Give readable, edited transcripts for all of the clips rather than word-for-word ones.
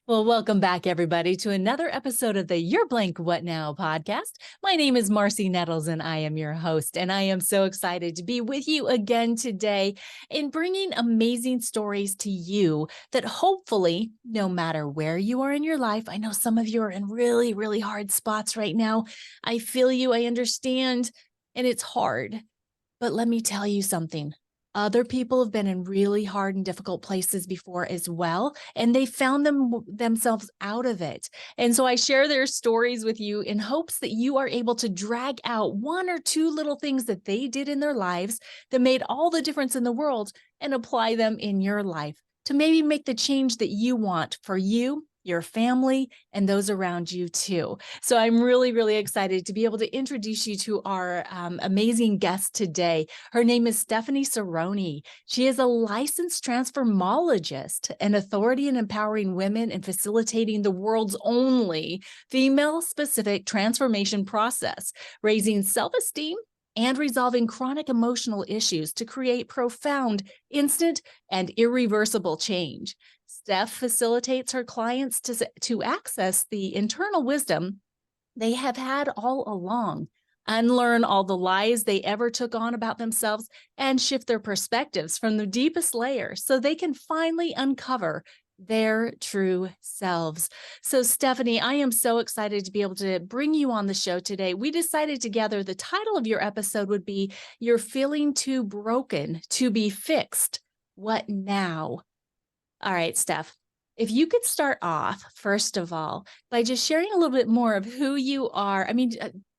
Well, welcome back, everybody, to another episode of the Your Blank What Now podcast. My name is Marcy Nettles, and I am your host. And I am so excited to be with you again today in bringing amazing stories to you that hopefully, no matter where you are in your life, I know some of you are in really, really hard spots right now. I feel you, I understand, and it's hard. But let me tell you something. Other people have been in really hard and difficult places before as well, and they found themselves out of it. And so I share their stories with you in hopes that you are able to drag out one or two little things that they did in their lives that made all the difference in the world and apply them in your life to maybe make the change that you want for you, your family, and those around you too. So I'm really, really excited to be able to introduce you to our amazing guest today. Her name is Stephanie Cerrone. She is a licensed transformologist, an authority in empowering women and facilitating the world's only female-specific transformation process, raising self-esteem and resolving chronic emotional issues to create profound, instant, and irreversible change. Steph facilitates her clients to access the internal wisdom they have had all along, unlearn all the lies they ever took on about themselves, and shift their perspectives from the deepest layers so they can finally uncover their true selves. So, Stephanie, I am so excited to be able to bring you on the show today. We decided together the title of your episode would be You're Feeling Too Broken to Be Fixed. What now? All right, Steph, if you could start off, first of all, by just sharing a little bit more of who you are. I mean,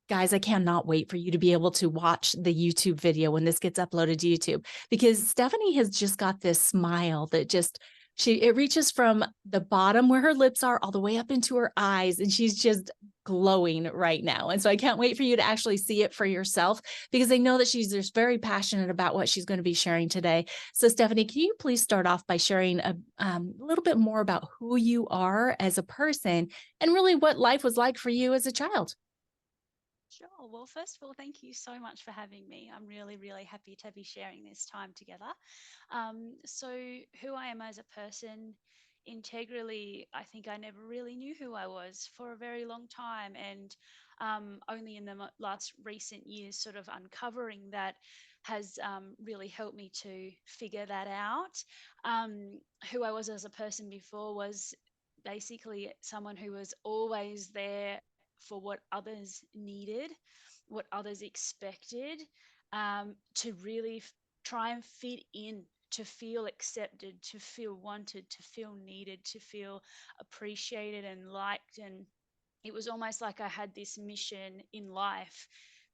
guys, I cannot wait for you to be able to watch the YouTube video when this gets uploaded to YouTube, because Stephanie has just got this smile that just, it reaches from the bottom where her lips are all the way up into her eyes, and she's just glowing right now. And so I can't wait for you to actually see it for yourself, because I know that she's just very passionate about what she's going to be sharing today. So Stephanie, can you please start off by sharing a little bit more about who you are as a person and really what life was like for you as a child? Sure. Well, first of all, thank you so much for having me. I'm really, really happy to be sharing this time together. So, who I am as a person, integrally, I think I never really knew who I was for a very long time. And only in the last recent years, sort of uncovering that has really helped me to figure that out. Who I was as a person before was basically someone who was always there for what others needed, what others expected, to really try and fit in, to feel accepted, to feel wanted, to feel needed, to feel appreciated and liked. And it was almost like I had this mission in life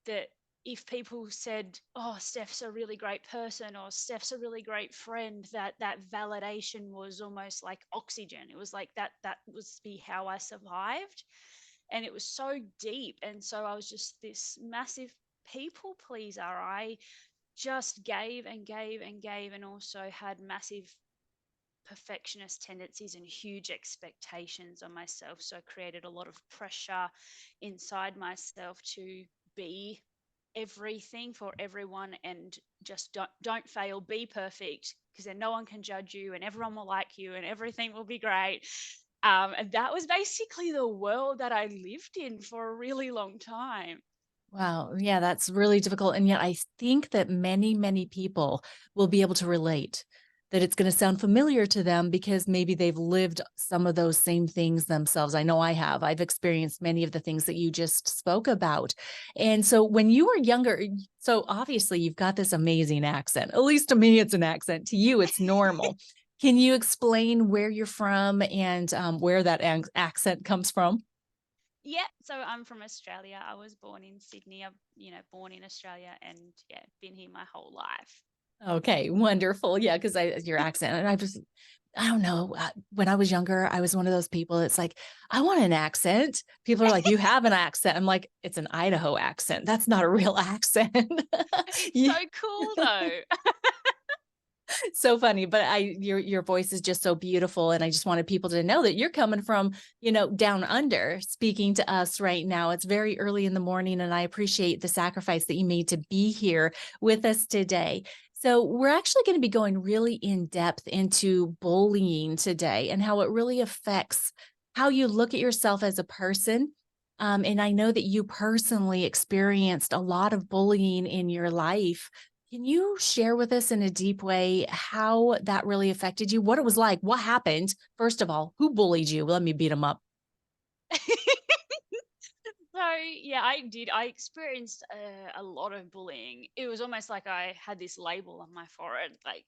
that if people said, "Oh, Steph's a really great person," or "Steph's a really great friend," that validation was almost like oxygen. It was like that was be how I survived, and it was so deep. And so I was just this massive people pleaser. I just gave and gave and gave, and also had massive perfectionist tendencies and huge expectations on myself. So I created a lot of pressure inside myself to be everything for everyone, and just don't fail, be perfect, because then no one can judge you and everyone will like you and everything will be great. And that was basically the world that I lived in for a really long time. Wow. Yeah, that's really difficult. And yet I think that many, many people will be able to relate, that it's going to sound familiar to them because maybe they've lived some of those same things themselves. I know I have. I've experienced many of the things that you just spoke about. And so when you were younger, so obviously you've got this amazing accent. At least to me, it's an accent. To you, it's normal. Can you explain where you're from and where that accent comes from? Yeah, so I'm from Australia. I was born in Sydney. I'm, born in Australia, and yeah, been here my whole life. Okay, wonderful. Yeah, because your accent, and I don't know. When I was younger, I was one of those people. It's like, I want an accent. People are like, you have an accent. I'm like, it's an Idaho accent. That's not a real accent. It's so Yeah, cool though. so funny. But your voice is just so beautiful, and I just wanted people to know that you're coming from, down under, speaking to us right now. It's very early in the morning, and I appreciate the sacrifice that you made to be here with us today. So, we're actually going to be going really in depth into bullying today and how it really affects how you look at yourself as a person. And I know that you personally experienced a lot of bullying in your life. Can you share with us in a deep way how that really affected you? What it was like? What happened? First of all, who bullied you? Let me beat them up. So yeah, I did. I experienced a lot of bullying. It was almost like I had this label on my forehead, like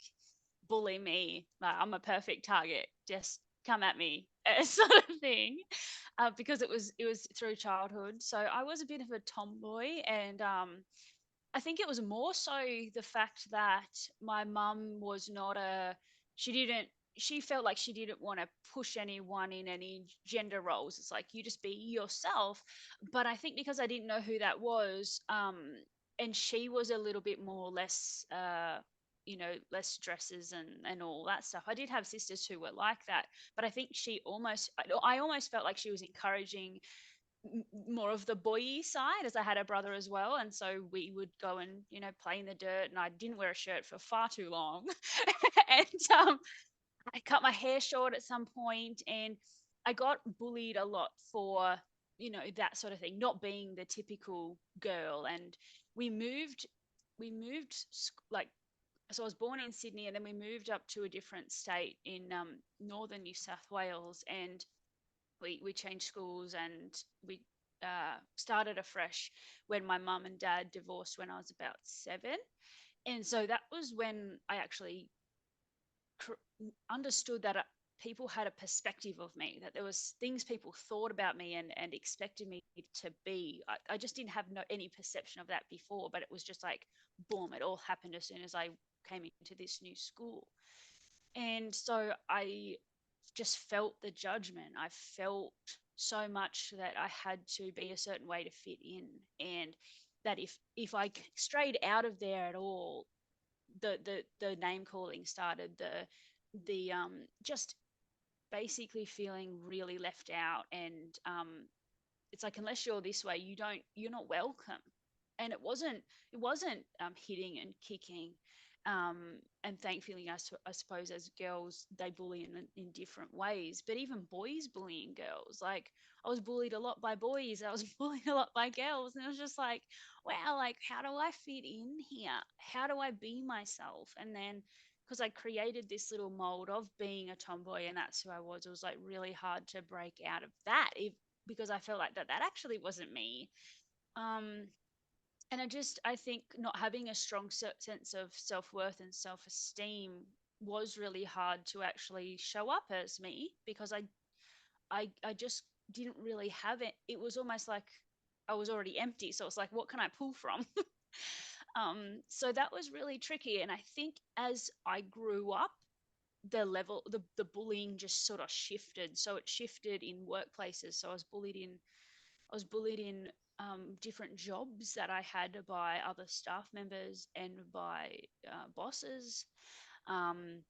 "bully me." Like I'm a perfect target. Just come at me, sort of thing. Because it was through childhood. So I was a bit of a tomboy, and I think it was more so the fact that my mum was not a, she didn't, she felt like she didn't want to push anyone in any gender roles. It's like, you just be yourself. But I think because I didn't know who that was, and she was a little bit more less, less dresses and all that stuff. I did have sisters who were like that, but I think I almost felt like she was encouraging more of the boy side, as I had a brother as well, and so we would go and play in the dirt, and I didn't wear a shirt for far too long. And I cut my hair short at some point, and I got bullied a lot for that sort of thing, not being the typical girl. And we moved like, so I was born in Sydney, and then we moved up to a different state in northern New South Wales, and we changed schools, and we started afresh when my mum and dad divorced when I was about 7. And so that was when I actually understood that people had a perspective of me, that there was things people thought about me and expected me to be. I just didn't have any perception of that before, but it was just like, boom, it all happened as soon as I came into this new school. And so I just felt the judgment. I felt so much that I had to be a certain way to fit in, and that if I strayed out of there at all, the name calling started, the just basically feeling really left out. And it's like, unless you're this way, you're not welcome. And it wasn't hitting and kicking. And thankfully, I suppose as girls they bully in different ways, but even boys bullying girls, like I was bullied a lot by boys, I was bullied a lot by girls, and it was just like, wow, like how do I fit in here, how do I be myself? And then because I created this little mold of being a tomboy and that's who I was, it was like really hard to break out of that, because I felt like that actually wasn't me. Um, and I think not having a strong sense of self-worth and self-esteem was really hard to actually show up as me, because I just didn't really have it. It was almost like I was already empty, so it's like, what can I pull from? So that was really tricky. And I think as I grew up, the bullying just sort of shifted. So it shifted in workplaces. So I was bullied in different jobs that I had by other staff members and by bosses, um,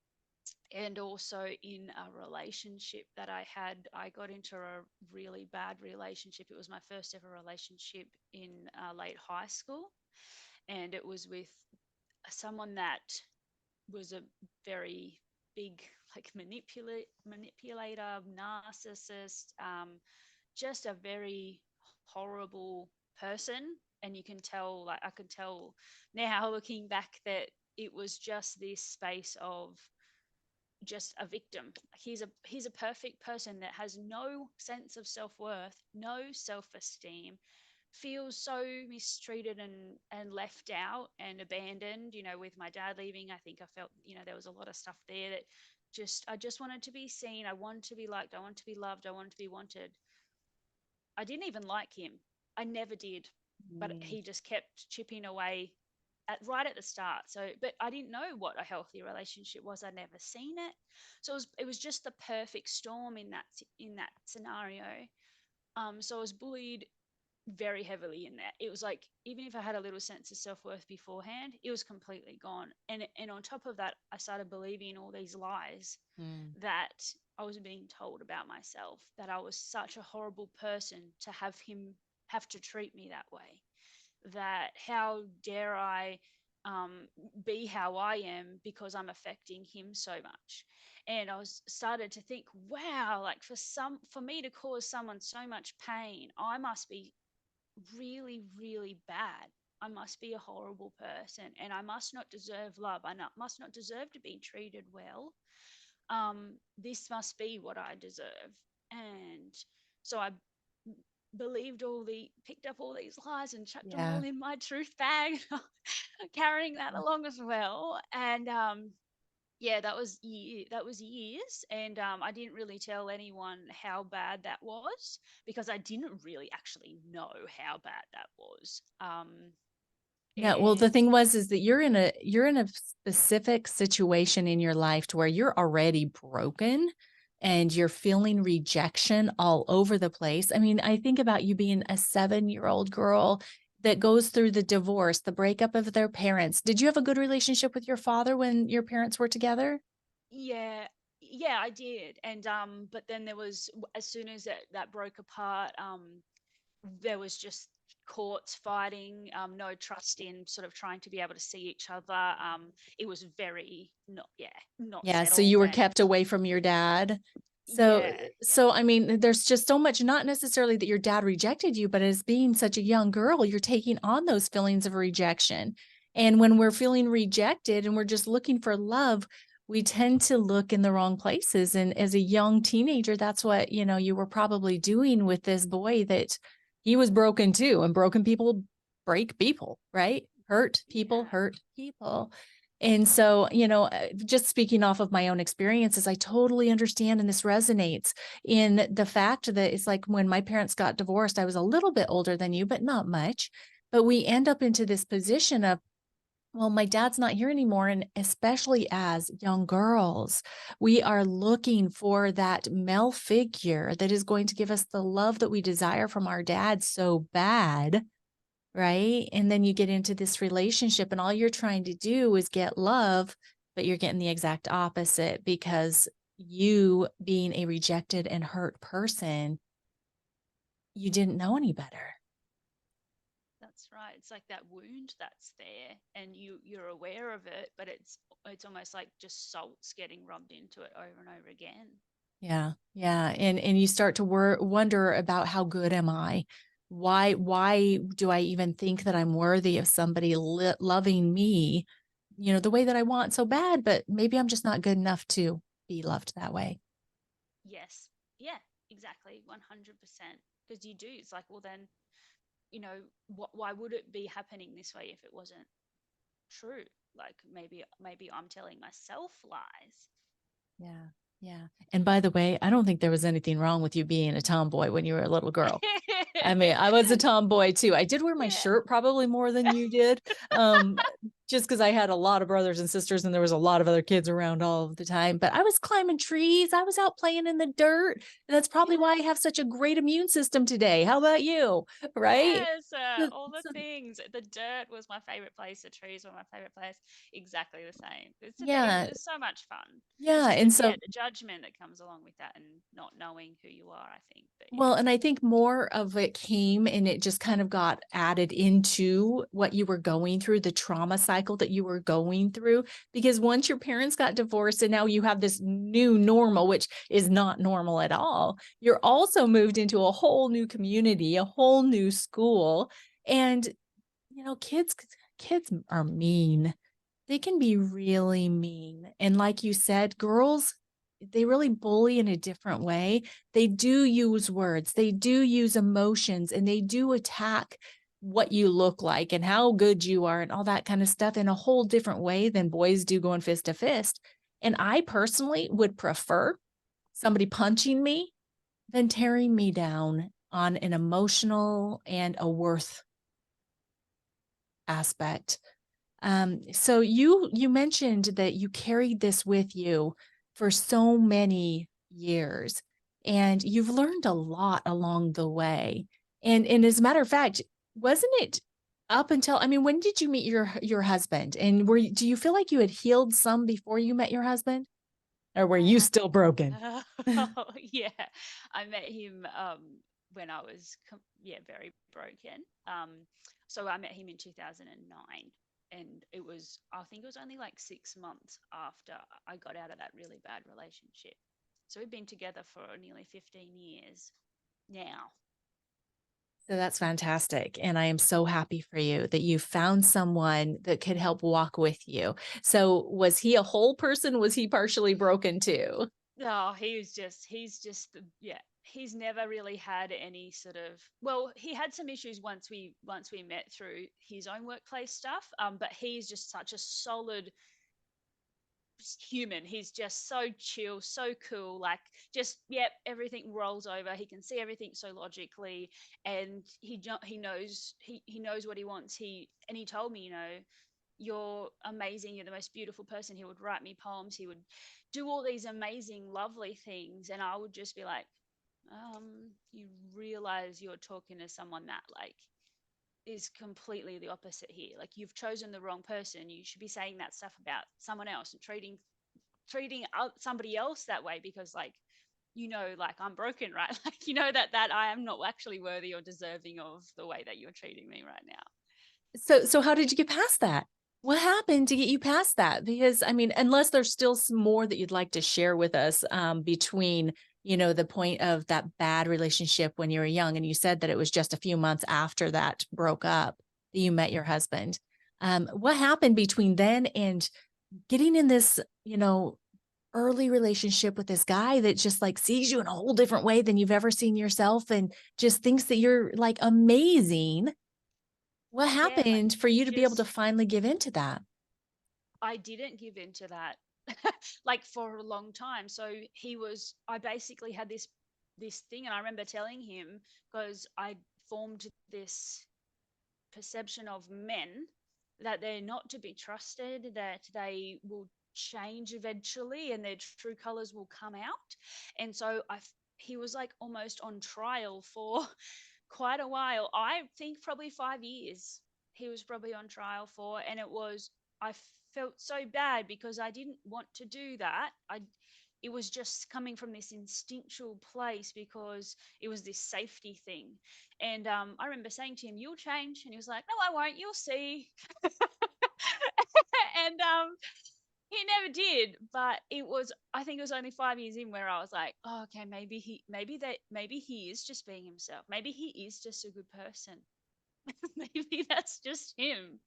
and also in a relationship that I had. I got into a really bad relationship. It was my first ever relationship in late high school, and it was with someone that was a very big, like, manipulator, narcissist, just a very horrible person. And you can tell, like I could tell now looking back, that it was just this space of just a victim. He's a perfect person that has no sense of self-worth, no self-esteem, feels so mistreated and left out and abandoned. With my dad leaving, I think I felt, there was a lot of stuff there that I just wanted to be seen. I wanted to be liked. I wanted to be loved. I wanted to be wanted. I didn't even like him. I never did. But Mm. he just kept chipping away right at the start. So, but I didn't know what a healthy relationship was. I'd never seen it. So it was just the perfect storm in that scenario. So I was bullied very heavily in that. It was like, even if I had a little sense of self-worth beforehand, it was completely gone. And on top of that, I started believing all these lies Mm. that I was being told about myself, that I was such a horrible person to have him have to treat me that way, that how dare I be how I am because I'm affecting him so much. And I was started to think, wow, like for me to cause someone so much pain, I must be really, really bad. I must be a horrible person, and I must not deserve love. Must not deserve to be treated well. This must be what I deserve. And so I picked up all these lies and chucked them all Yeah. in my truth bag, carrying that along as well. And yeah, that was years, and I didn't really tell anyone how bad that was because I didn't really actually know how bad that was. Yeah, well, the And thing was is that you're in a specific situation in your life to where you're already broken and you're feeling rejection all over the place. I mean, I think about you being a 7-year-old girl that goes through the divorce, the breakup of their parents. Did you have a good relationship with your father when your parents were together? yeah, yeah, I did. And but then as soon as that broke apart, there was just courts fighting, no trust in sort of trying to be able to see each other. It was very not, yeah, not Yeah, so you settled. were And kept away from your dad. So yeah, yeah, so I mean, there's just so much, not necessarily that your dad rejected you, but as being such a young girl, you're taking on those feelings of rejection. And when we're feeling rejected and we're just looking for love, we tend to look in the wrong places. And as a young teenager, that's what, you were probably doing with this boy, that he was broken too, and broken people break people, right? yeah, Hurt people. And so, just speaking off of my own experiences, I totally understand, and this resonates in the fact that it's like when my parents got divorced, I was a little bit older than you, but not much. But we end up into this position of, well, my dad's not here anymore. And especially as young girls, we are looking for that male figure that is going to give us the love that we desire from our dad so bad. Right? And then you get into this relationship and all you're trying to do is get love, but you're getting the exact opposite because you, being a rejected and hurt person, you didn't know any better. that's right. It's like that wound that's there, and you're aware of it, but it's almost like just salt's getting rubbed into it over and over again. Yeah. Yeah. And you start to wonder about, how good am I? Why do I even think that I'm worthy of somebody loving me, the way that I want so bad, but maybe I'm just not good enough to be loved that way. Yes, yeah, exactly, 100%. Because you do, it's like, well, then why would it be happening this way if it wasn't true? Like maybe I'm telling myself lies. Yeah. Yeah. And by the way, I don't think there was anything wrong with you being a tomboy when you were a little girl. I mean, I was a tomboy too. I did wear my Yeah. shirt probably more than you did. Um, just because I had a lot of brothers and sisters and there was a lot of other kids around all of the time. But I was climbing trees. I was out playing in the dirt. And that's probably why I Yeah. have such a great immune system today. How about you? Right? Yes, So, all the so things. The dirt was my favorite place. The trees were my favorite place. Exactly the same. yeah. It's so much fun. It's Yeah. just And so the judgment that comes along with that and not knowing who you are, I think. But yeah. well, and I think more of it came and it just kind of got added into what you were going through, the trauma cycle that you were going through. Because once your parents got divorced and now you have this new normal, which is not normal at all, you're also moved into a whole new community, a whole new school. And, kids are mean. They can be really mean. And like you said, girls, they really bully in a different way. They do use words, they do use emotions, and they do attack what you look like and how good you are and all that kind of stuff in a whole different way than boys do going fist to fist. And I personally would prefer somebody punching me than tearing me down on an emotional and a worth aspect. So you mentioned that you carried this with you for so many years, and you've learned a lot along the way. And as a matter of fact, wasn't it up until, I mean, when did you meet your husband? And do you feel like you had healed some before you met your husband? Or were you Uh, still broken? yeah, I met him when I was very broken. So I met him in 2009, And I think it was only like 6 months after I got out of that really bad relationship. So we've been together for nearly 15 years now. So that's fantastic. And I am so happy for you that you found someone that could help walk with you. So was he a whole person? Was he partially broken too? Oh, yeah, he's never really had any sort of, well, he had some issues once we met through his own workplace stuff. But he's just such a solid human. He's just so chill, so cool. Like, just, yep, everything rolls over. He can see everything so logically, and he knows what he wants. He told me, you're amazing. You're the most beautiful person. He would write me poems. He would do all these amazing, lovely things, and I would just be like, you realize you're talking to someone that like is completely the opposite here. Like, you've chosen the wrong person. You should be saying that stuff about someone else and treating somebody else that way, because like, like, I'm broken, right? Like, that I am not actually worthy or deserving of the way that you're treating me right now. So how did you get past that? What happened to get you past that? Because I mean, unless there's still some more that you'd like to share with us, between, the point of that bad relationship when you were young, and you said that it was just a few months after that broke up that you met your husband. What happened between then and getting in this, early relationship with this guy that just like sees you in a whole different way than you've ever seen yourself and just thinks that you're like amazing? What Yeah, like, happened for you to be able to finally give into that? I didn't give in to that like for a long time. So I basically had this thing, and I remember telling him, because I formed this perception of men, that they're not to be trusted, that they will change eventually and their true colors will come out. And so he was like almost on trial for quite a while. I think probably 5 years he was probably on trial for, and I felt so bad because I didn't want to do that. It was just coming from this instinctual place because it was this safety thing. And I remember saying to him, "You'll change," and he was like, "No, I won't. You'll see." And he never did. But I think it was only 5 years in where I was like, "Oh, okay, maybe he is just being himself. Maybe he is just a good person. Maybe that's just him."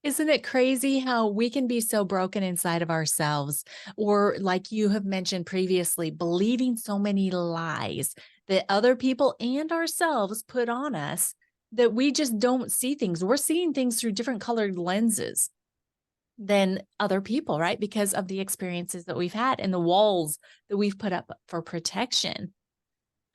Isn't it crazy how we can be so broken inside of ourselves, or like you have mentioned previously, believing so many lies that other people and ourselves put on us that we just don't see things. We're seeing things through different colored lenses than other people, right? Because of the experiences that we've had and the walls that we've put up for protection.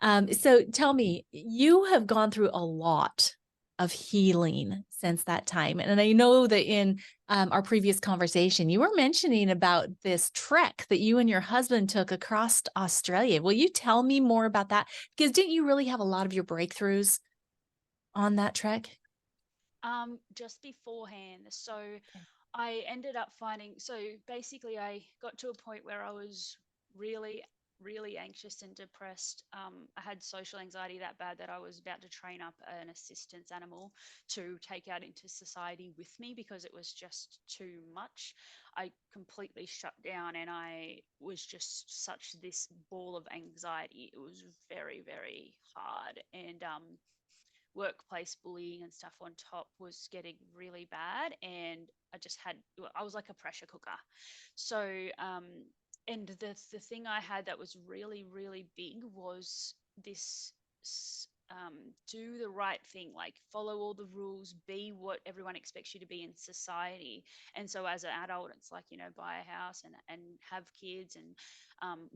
So tell me, you have gone through a lot of healing since that time. And I know that in our previous conversation, you were mentioning about this trek that you and your husband took across Australia. Will you tell me more about that? Because didn't you really have a lot of your breakthroughs on that trek? Just beforehand. So I ended up finding, so basically, I got to a point where I was really, really anxious and depressed. I had social anxiety that bad that I was about to train up an assistance animal to take out into society with me because it was just too much. I completely shut down, and I was just such this ball of anxiety. It was very, very hard. And workplace bullying and stuff on top was getting really bad, and I was like a pressure cooker. So and the thing I had that was really, really big was this, do the right thing, like follow all the rules, be what everyone expects you to be in society. And so as an adult, it's like, buy a house and have kids, and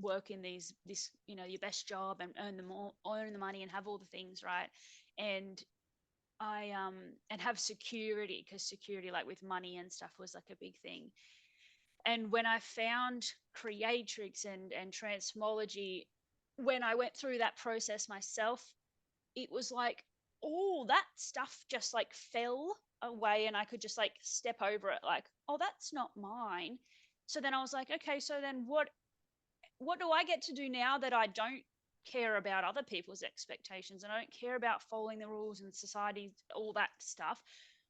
work in this, your best job, and earn the money and have all the things, right? And I and have security, because security, like with money and stuff, was like a big thing. And when I found creatrix and transmology, when I went through that process myself, it was like all that stuff just like fell away, and I could just like step over it, like, oh, that's not mine. So then I was like, okay, so then what do I get to do now that I don't care about other people's expectations, and I don't care about following the rules and society, all that stuff?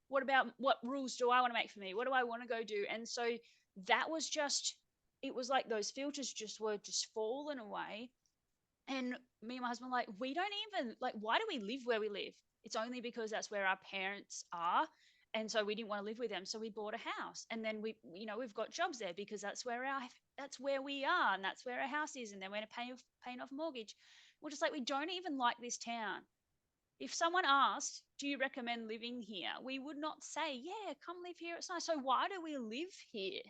What about what rules do I want to make for me? What do I want to go do? And so that was just, it was like those filters just were just falling away. And me and my husband were like, we don't even like, why do we live where we live? It's only because that's where our parents are. And so we didn't want to live with them. So we bought a house. And then we've got jobs there because that's where we are, and that's where our house is. And then we're paying off mortgage. We're just like, we don't even like this town. If someone asked, do you recommend living here? We would not say, yeah, come live here. It's nice. So why do we live here?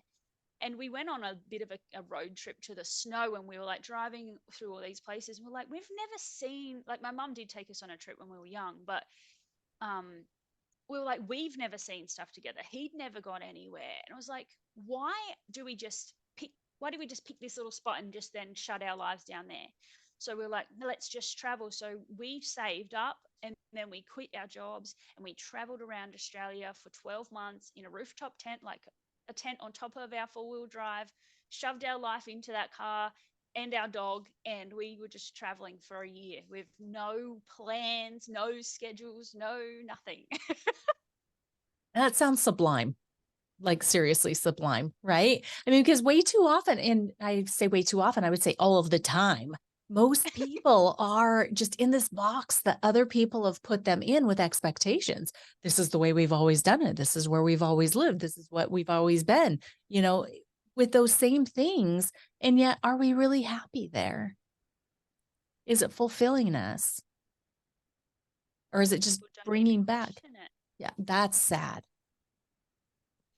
And we went on a bit of a road trip to the snow, and we were like driving through all these places. And we're like, we've never seen, like, my mum did take us on a trip when we were young, but um, we were like, we've never seen stuff together. He'd never gone anywhere. And I was like, why do we just why do we just pick this little spot and just then shut our lives down there? So we are like, let's just travel. So we saved up, and then we quit our jobs and we traveled around Australia for 12 months in a rooftop tent, like a tent on top of our 4-wheel drive, shoved our life into that car and our dog, and we were just traveling for a year with no plans, no schedules, no nothing. That sounds sublime. Like seriously sublime, right? I mean, because way too often, and I say way too often, I would say all of the time, most people are just in this box that other people have put them in with expectations. This is the way we've always done it. This is where we've always lived. This is what we've always been, you know, with those same things. And yet, are we really happy there? Is it fulfilling us? Or is it just People don't even bringing back? question it. Yeah, that's sad.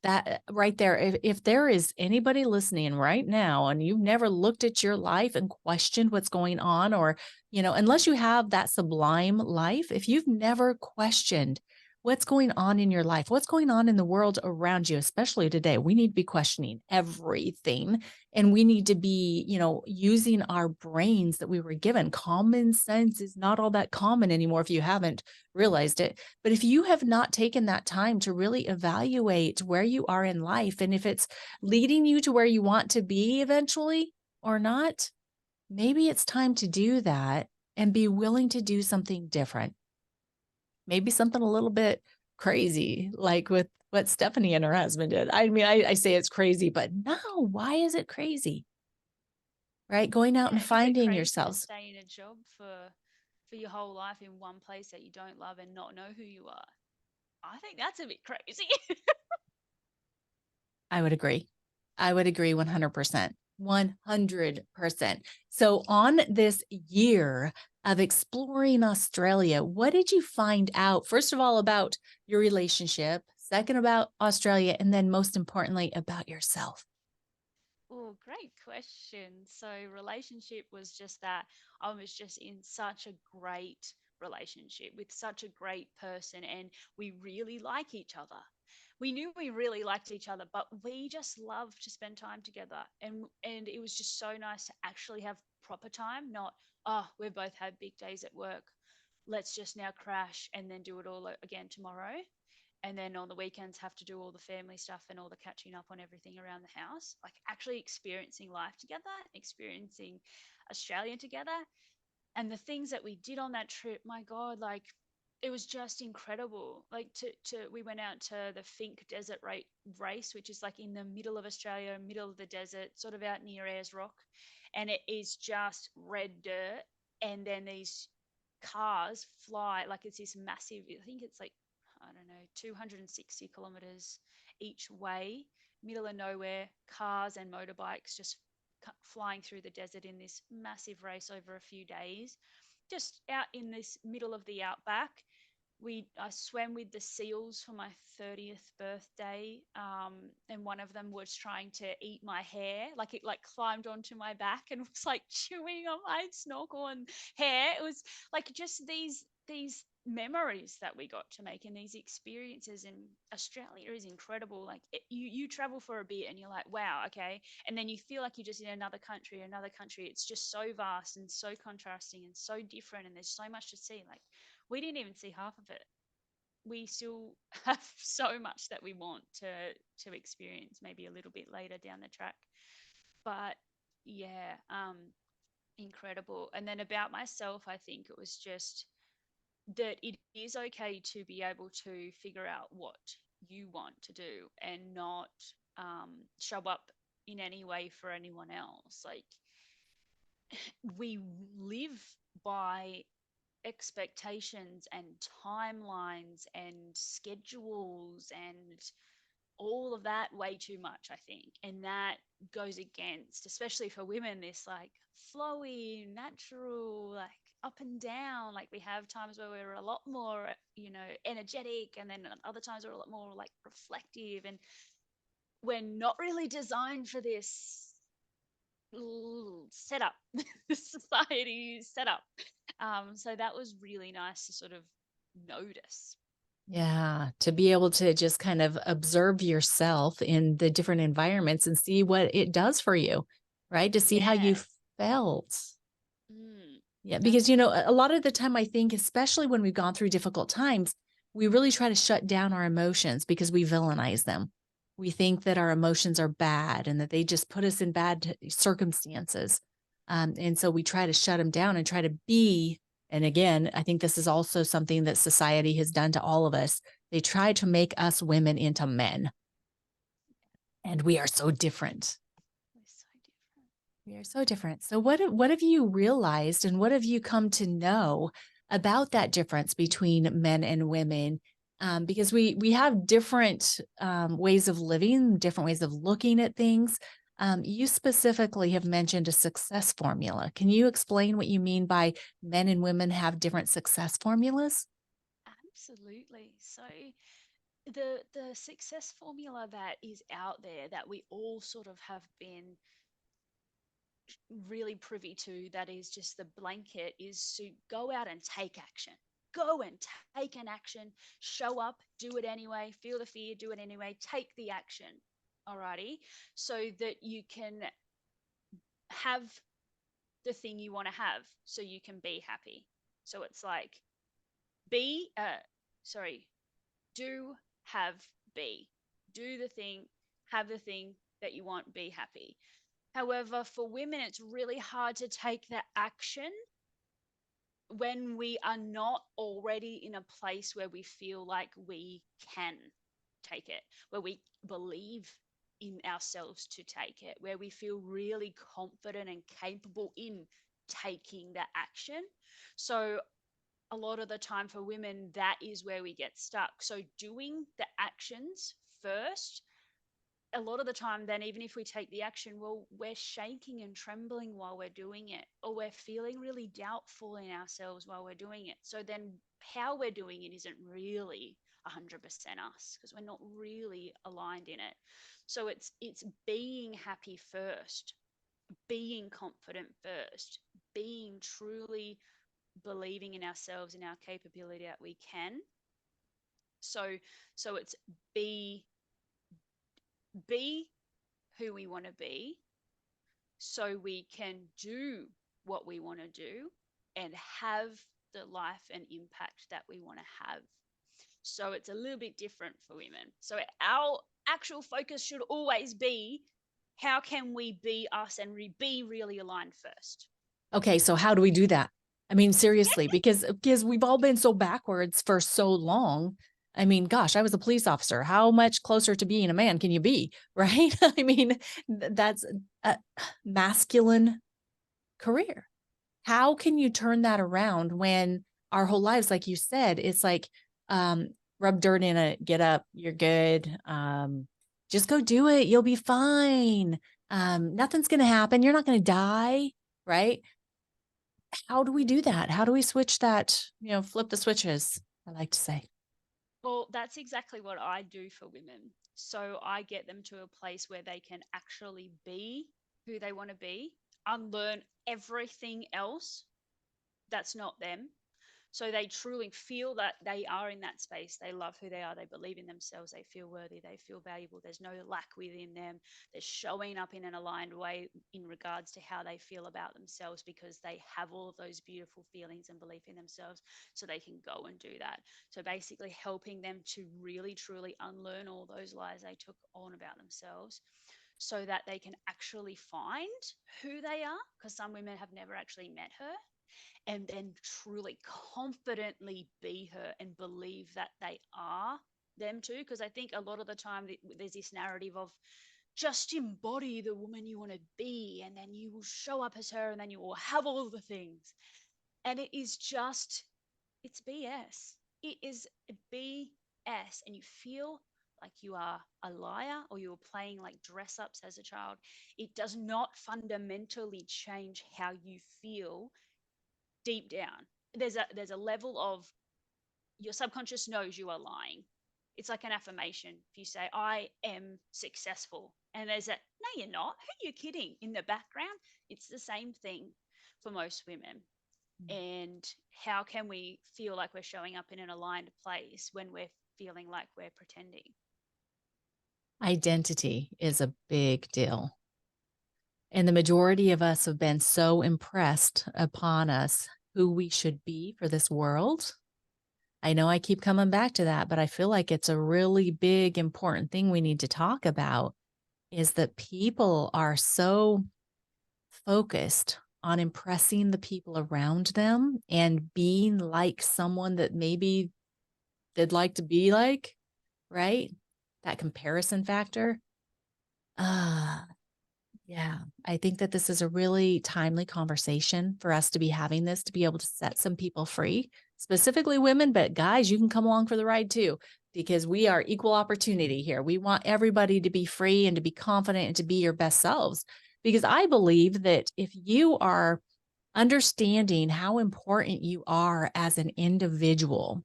That right there, if there is anybody listening right now and you've never looked at your life and questioned what's going on, or, unless you have that sublime life, if you've never questioned what's going on in your life, what's going on in the world around you, especially today, we need to be questioning everything. And we need to be, using our brains that we were given. Common sense is not all that common anymore if you haven't realized it. But if you have not taken that time to really evaluate where you are in life and if it's leading you to where you want to be eventually or not, maybe it's time to do that and be willing to do something different. Maybe something a little bit crazy, like with what Stephanie and her husband did. I mean, I say it's crazy, but no, why is it crazy? Right? Going out and Yeah, is it finding crazy to yourselves. stay in a job for your whole life in one place that you don't love and not know who you are? I think that's a bit crazy. I would agree. I would agree 100%. 100%. So, on this year of exploring Australia, what did you find out, first of all, about your relationship, second, about Australia, and then most importantly, about yourself? Oh, great question. So, relationship was just that I was just in such a great relationship with such a great person, and we really like each other. We knew we really liked each other, but we just loved to spend time together. And it was just so nice to actually have proper time, not, oh, we've both had big days at work. Let's just now crash and then do it all again tomorrow, and then on the weekends have to do all the family stuff and all the catching up on everything around the house. Like actually experiencing life together, experiencing Australia together, and the things that we did on that trip, my God, like it was just incredible. Like to we went out to the Fink Desert race, which is like in the middle of Australia, middle of the desert, sort of out near Ayers Rock, and it is just red dirt, and then these cars fly like it's this massive, I think it's like, I don't know, 260 kilometers each way, middle of nowhere, cars and motorbikes just flying through the desert in this massive race over a few days, just out in this middle of the outback. I swam with the seals for my 30th birthday, and one of them was trying to eat my hair, like it like climbed onto my back and was like chewing on my snorkel and hair. It was like just these memories that we got to make and these experiences. And Australia is incredible. Like you travel for a bit and you're like, wow, okay, and then you feel like you're just in another country. It's just so vast and so contrasting and so different, and there's so much to see. Like we didn't even see half of it. We still have so much that we want to experience, maybe a little bit later down the track. But yeah, incredible. And then about myself, I think it was just that it is okay to be able to figure out what you want to do and not show up in any way for anyone else. Like, we live by expectations and timelines and schedules and all of that way too much, I think. And that goes against, especially for women, this like flowy, natural, like up and down. Like, we have times where we're a lot more, energetic, and then other times we're a lot more like reflective. And we're not really designed for this setup, society setup. So that was really nice to sort of notice. Yeah, to be able to just kind of observe yourself in the different environments and see what it does for you, right? To see how you Yes. felt. Mm, Yeah, because, a absolutely. lot of the time, I think, especially when we've gone through difficult times, we really try to shut down our emotions because we villainize them. We think that our emotions are bad and that they just put us in bad circumstances. And so we try to shut them down and try to be. And again, I think this is also something that society has done to all of us. They try to make us women into men, and we are so different. We're so different. We are so different. So what have you realized and what have you come to know about that difference between men and women? Because we have different ways of living, different ways of looking at things. You specifically have mentioned a success formula. Can you explain what you mean by men and women have different success formulas? Absolutely. So the success formula that is out there, that we all sort of have been really privy to, that is just the blanket, is to go out and take action. Go and take an action, show up, do it anyway, feel the fear, do it anyway, take the action. Alrighty. So that you can have the thing you want to have, so you can be happy. So it's like, be, sorry, do, have, be. Do the thing, have the thing that you want, be happy. However, for women, it's really hard to take the action when we are not already in a place where we feel like we can take it, where we believe in ourselves to take it, where we feel really confident and capable in taking the action. So, a lot of the time for women, that is where we get stuck. So, doing the actions first, a lot of the time, then, even if we take the action, well, we're shaking and trembling while we're doing it, or we're feeling really doubtful in ourselves while we're doing it. So then how we're doing it isn't really 100% us, because we're not really aligned in it. So it's being happy first, being confident first, being truly believing in ourselves, in our capability that we can. So it's be be who we want to be, so we can do what we want to do and have the life and impact that we want to have. So it's a little bit different for women. So our actual focus should always be, how can we be us and be really aligned first? Okay, so how do we do that? I mean, seriously, because we've all been so backwards for so long. I mean, gosh, I was a police officer. How much closer to being a man can you be, right? I mean, that's a masculine career. How can you turn that around when our whole lives, like you said, it's like um, rub dirt in it, get up, you're good. Just go do it. You'll be fine. Nothing's going to happen. You're not going to die, right? How do we do that? How do we switch that, flip the switches, I like to say. Well, that's exactly what I do for women. So I get them to a place where they can actually be who they want to be, unlearn everything else that's not them. So they truly feel that they are in that space. They love who they are. They believe in themselves. They feel worthy. They feel valuable. There's no lack within them. They're showing up in an aligned way in regards to how they feel about themselves, because they have all of those beautiful feelings and belief in themselves. So they can go and do that. So basically, helping them to really, truly unlearn all those lies they took on about themselves, so that they can actually find who they are, because some women have never actually met her, and then truly confidently be her and believe that they are them too. Because I think a lot of the time there's this narrative of just embody the woman you want to be, and then you will show up as her, and then you will have all the things. And it is just, it's BS. It is BS. And you feel like you are a liar or you're playing like dress ups as a child. It does not fundamentally change how you feel deep down. There's a level of your subconscious knows you are lying. It's like an affirmation. If you say, I am successful, and there's a, no, you're not. Who are you kidding? In the background, it's the same thing for most women. And how can we feel like we're showing up in an aligned place when we're feeling like we're pretending? Identity is a big deal. And the majority of us have been so impressed upon us who we should be for this world. I know I keep coming back to that, but I feel like it's a really big, important thing we need to talk about is that people are so focused on impressing the people around them and being like someone that maybe they'd like to be like, right? That comparison factor. Ah, yeah. I think that this is a really timely conversation for us to be having this, to be able to set some people free, specifically women, but guys, you can come along for the ride too, because we are equal opportunity here. We want everybody to be free and to be confident and to be your best selves. Because I believe that if you are understanding how important you are as an individual,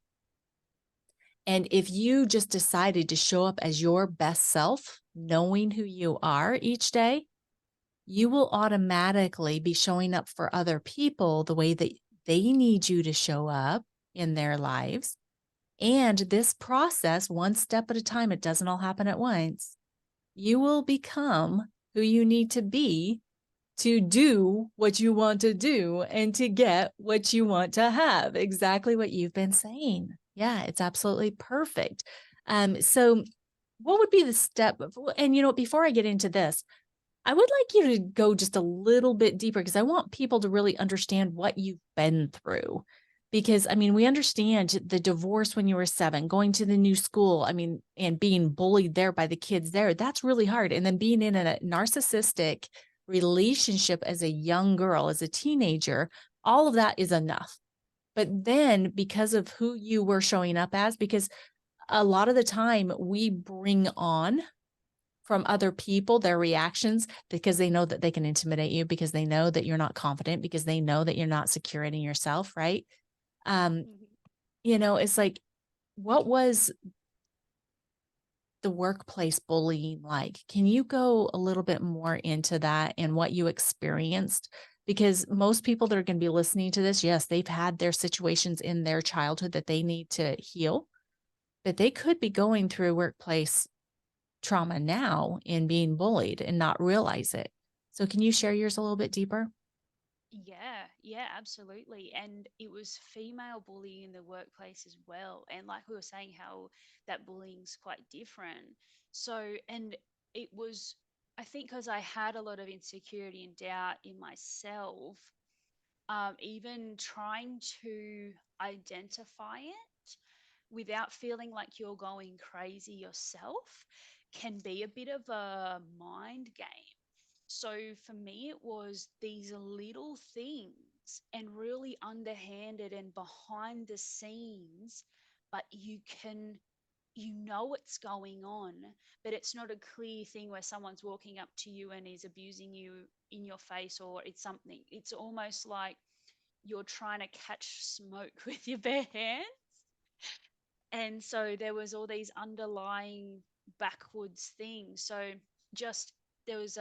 and if you just decided to show up as your best self, knowing who you are each day, you will automatically be showing up for other people the way that they need you to show up in their lives. And this process, one step at a time, it doesn't all happen at once. You will become who you need to do what you want to do and to get what you want to have. Exactly what you've been saying. Yeah, it's absolutely perfect. So what would be the step and before I get into this, I would like you to go just a little bit deeper because I want people to really understand what you've been through. Because, I mean, we understand the divorce when you were 7, going to the new school, I mean, and being bullied there by the kids there. That's really hard. And then being in a narcissistic relationship as a young girl, as a teenager, all of that is enough. But then because of who you were showing up as, because a lot of the time we bring on from other people, their reactions, because they know that they can intimidate you, because they know that you're not confident, because they know that you're not secure in yourself, right? Um, Mhm. it's like, what was the workplace bullying like? Can you go a little bit more into that and what you experienced? Because most people that are going to be listening to this, yes, they've had their situations in their childhood that they need to heal, but they could be going through workplace trauma now in being bullied and not realize it. So can you share yours a little bit deeper? Yeah, yeah, absolutely. And it was female bullying in the workplace as well. And like we were saying, how that bullying's quite different. So, and it was, I think, because I had a lot of insecurity and doubt in myself, even trying to identify it without feeling like you're going crazy yourself can be a bit of a mind game. So for me, it was these little things and really underhanded and behind the scenes, but you know what's going on, but it's not a clear thing where someone's walking up to you and is abusing you in your face, or it's something. It's almost like you're trying to catch smoke with your bare hands. And so there was all these underlying backwards things. So just there was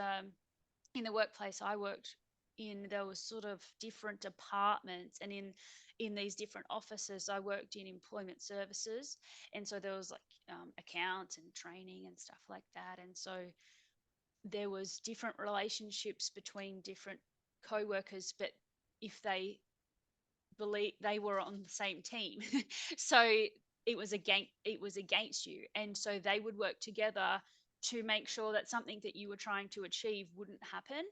in the workplace I worked in, there was sort of different departments, and in these different offices I worked in employment services, and so there was like accounts and training and stuff like that. And so there was different relationships between different co-workers, but if they believe they were on the same team, so it was against you, and so they would work together to make sure that something that you were trying to achieve wouldn't happen.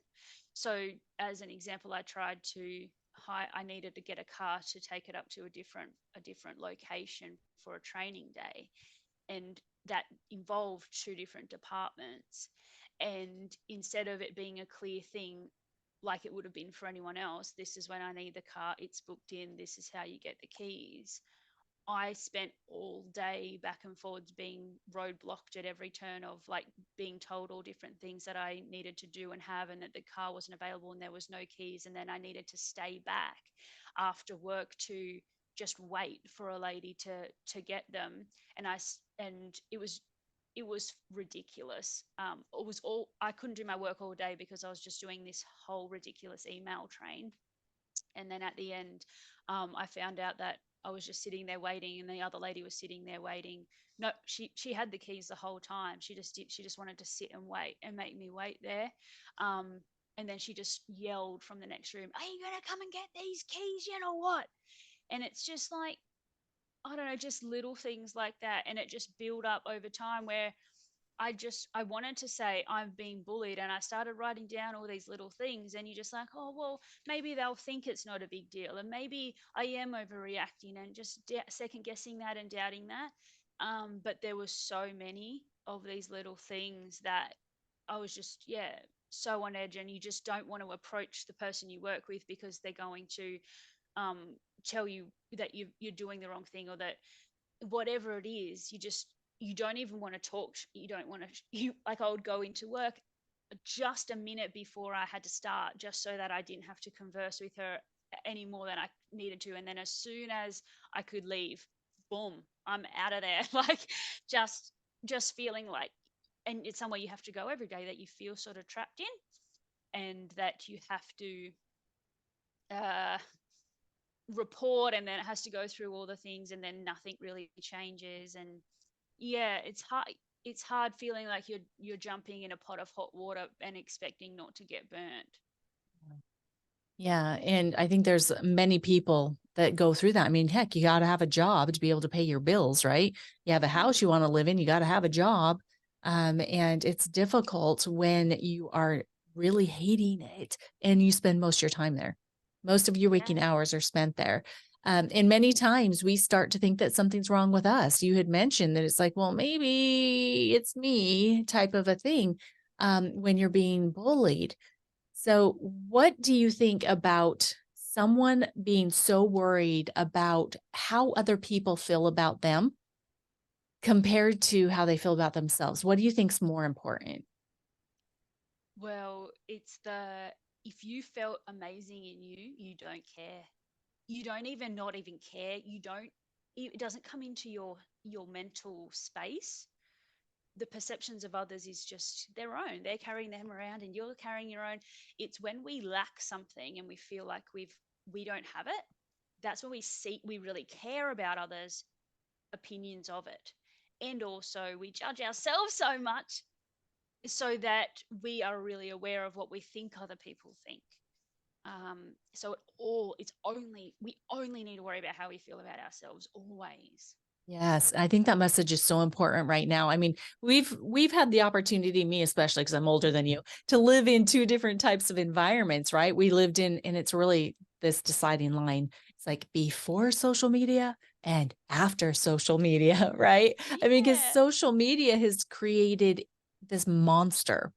So, as an example, I needed to get a car to take it up to a different location for a training day, and that involved two different departments. And instead of it being a clear thing like it would have been for anyone else, this is when I need the car, it's booked in, this is how you get the keys. I spent all day back and forwards being roadblocked at every turn, of like being told all different things that I needed to do and have, and that the car wasn't available and there was no keys. And then I needed to stay back after work to just wait for a lady to get them. And it was ridiculous. It was all, I couldn't do my work all day because I was just doing this whole ridiculous email train. And then at the end, I found out that I was just sitting there waiting, and the other lady was sitting there waiting. No, she had the keys the whole time. She just wanted to sit and wait and make me wait there. Um, and then she just yelled from the next room, "Are you gonna come and get these keys? You know what?" And it's just like, I don't know, just little things like that, and it just build up over time, where I wanted to say I'm being bullied, and I started writing down all these little things. And you're just like, oh well, maybe they'll think it's not a big deal, and maybe I am overreacting, and just second guessing that and doubting that. But there was so many of these little things that I was just, yeah, so on edge. And you just don't want to approach the person you work with, because they're going to um, tell you that you're doing the wrong thing, or that whatever it is, you don't even want to talk. You don't want to, you like, I would go into work just a minute before I had to start, just so that I didn't have to converse with her any more than I needed to. And then as soon as I could leave, boom, I'm out of there. Like, just just feeling like, and it's somewhere you have to go every day, that you feel sort of trapped in, and that you have to uh report, and then it has to go through all the things, and then nothing really changes. And yeah, it's hard feeling like you're jumping in a pot of hot water and expecting not to get burnt. Yeah, and I think there's many people that go through that. I mean, heck, you gotta have a job to be able to pay your bills, right? You have a house Mm, you wanna live in, you gotta have a job, and it's difficult when you are really hating it and you spend most of your time there. Most of your waking yeah, hours are spent there, and many times we start to think that something's wrong with us. You had mentioned that it's like, "Well, maybe it's me," type of a thing, when you're being bullied. So, what do you think about someone being so worried about how other people feel about them compared to how they feel about themselves? What do you think's more important? well, it's the, if you felt amazing in you, you don't care. You don't even, not even care. You don't, it doesn't come into your mental space. The perceptions of others is just their own. They're carrying them around, and you're carrying your own. It's when we lack something and we feel like we don't have it, that's when we really care about others' opinions of it. And also we judge ourselves so much, so that we are really aware of what we think other people think. So it's only, we only need to worry about how we feel about ourselves always. Yes, I think that message is so important right now. I mean, we've had the opportunity, me especially because I'm older than you, to live in two different types of environments, right? We lived in, and it's really this deciding line. It's like before social media and after social media, right? I mean, because Yeah. social media has created this monster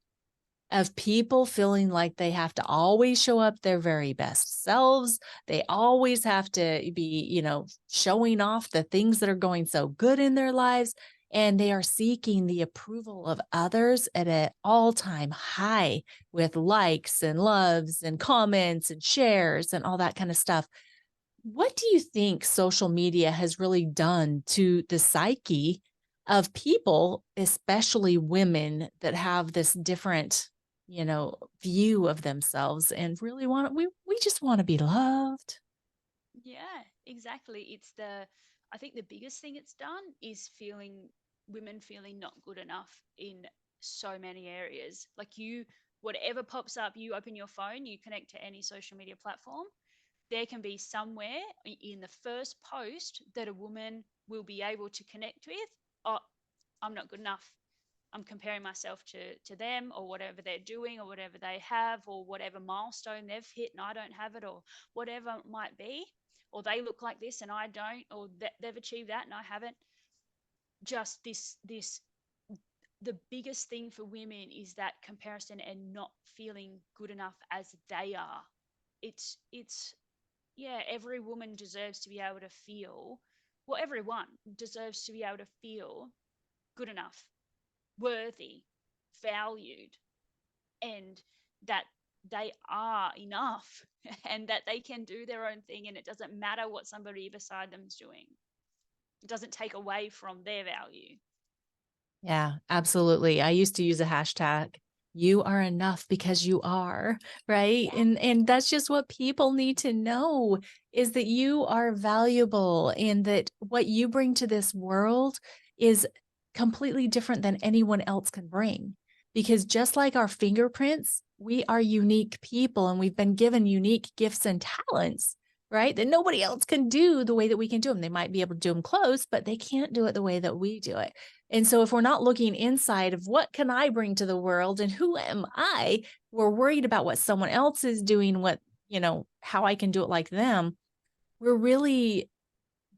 of people feeling like they have to always show up their very best selves. They always have to be, showing off the things that are going so good in their lives. And they are seeking the approval of others at an all time high with likes and loves and comments and shares and all that kind of stuff. What do you think social media has really done to the psyche of people, especially women that have this different, view of themselves and really we just want to be loved? Yeah, exactly. I think the biggest thing it's done is women feeling not good enough in so many areas. Like, whatever pops up, you open your phone, you connect to any social media platform, there can be somewhere in the first post that a woman will be able to connect with. Oh, I'm not good enough. I'm comparing myself to them, or whatever they're doing, or whatever they have, or whatever milestone they've hit and I don't have it, or whatever it might be, or they look like this and I don't, or they've achieved that and I haven't. Just this the biggest thing for women is that comparison and not feeling good enough as they are. It's yeah, every woman deserves to be able to feel, well, everyone deserves to be able to feel good enough, worthy, valued, and that they are enough and that they can do their own thing, and it doesn't matter what somebody beside them's doing. It doesn't take away from their value. Yeah, absolutely. I used to use a hashtag, you are enough because you are, right? Yeah. And that's just what people need to know, is that you are valuable and that what you bring to this world is completely different than anyone else can bring. Because just like our fingerprints, we are unique people and we've been given unique gifts and talents, right? That nobody else can do the way that we can do them. They might be able to do them close, but they can't do it the way that we do it. And so if we're not looking inside of what can I bring to the world and who am I, we're worried about what someone else is doing, what, how I can do it like them. We're really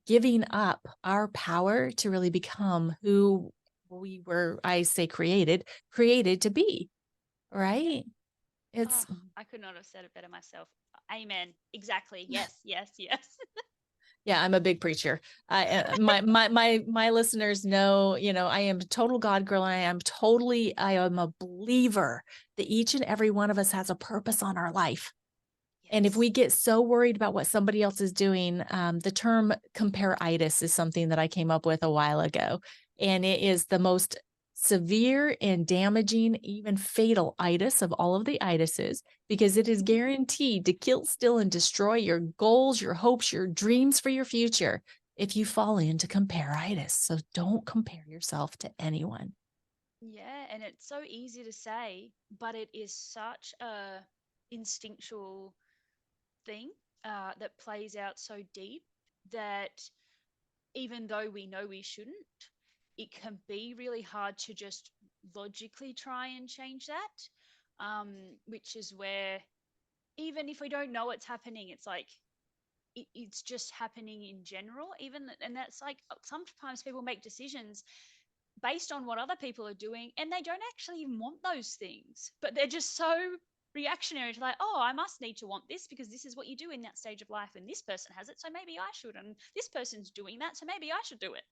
giving up our power to really become who we were, I say created to be, Yep. right? Oh, It's I could not have said it better myself. Amen. Exactly. Yes, yes, yes. Yeah, I'm a big preacher. My listeners know, I am a total God girl. And I am a believer that each and every one of us has a purpose on our life. And if we Yes. get so worried about what somebody else is doing, the term compare-itis is something that I came up with a while ago. And it is the most severe and damaging, even fatal itis of all of the itises, because it is guaranteed to kill, steal, and destroy your goals, your hopes, your dreams for your future if you fall into compare-itis. So don't compare yourself to anyone. Yeah, and it's so easy to say, but it is such a instinctual thing that plays out so deep that even though we know we shouldn't, it can be really hard to just logically try and change that. Which is where, even if we don't know it's happening, it's like it's just happening in general. And that's like, sometimes people make decisions based on what other people are doing, and they don't actually even want those things, but they're just so reactionary to, like, oh, I must need to want this because this is what you do in that stage of life, and this person has it, so maybe I should, and this person's doing that, so maybe I should do it.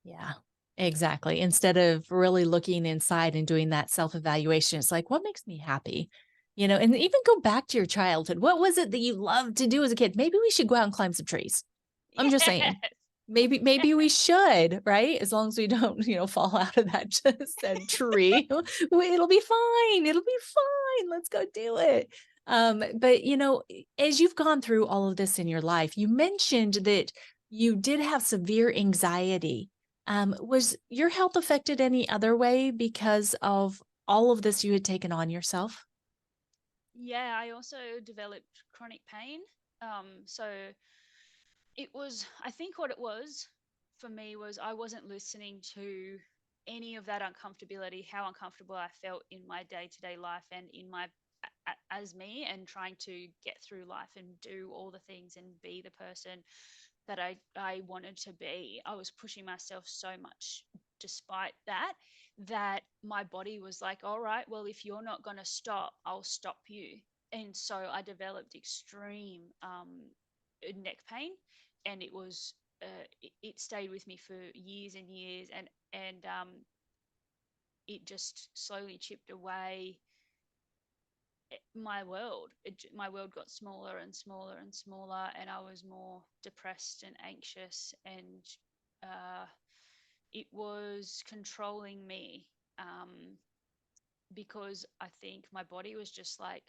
Yeah, exactly. Instead of really looking inside and doing that self-evaluation, it's like, what makes me happy? And even go back to your childhood. What was it that you loved to do as a kid? Maybe we should go out and climb some trees. I'm just saying. Yes. Maybe we should, right? As long as we don't, fall out of that said tree. It'll be fine. It'll be fine. Let's go do it. But as you've gone through all of this in your life, you mentioned that you did have severe anxiety. Was your health affected any other way because of all of this you had taken on yourself? Yeah, I also developed chronic pain. So it was, I think what it was for me was I wasn't listening to any of that uncomfortability, how uncomfortable I felt in my day-to-day life and in my as me, and trying to get through life and do all the things and be the person that I wanted to be. I was pushing myself so much despite that, that my body was like, all right, well, if you're not going to stop, I'll stop you. And so I developed extreme neck pain, and it was it stayed with me for years and years, and it just slowly chipped away my world. My world got smaller and smaller and smaller, and I was more depressed and anxious, and uh, it was controlling me, because I think my body was just like,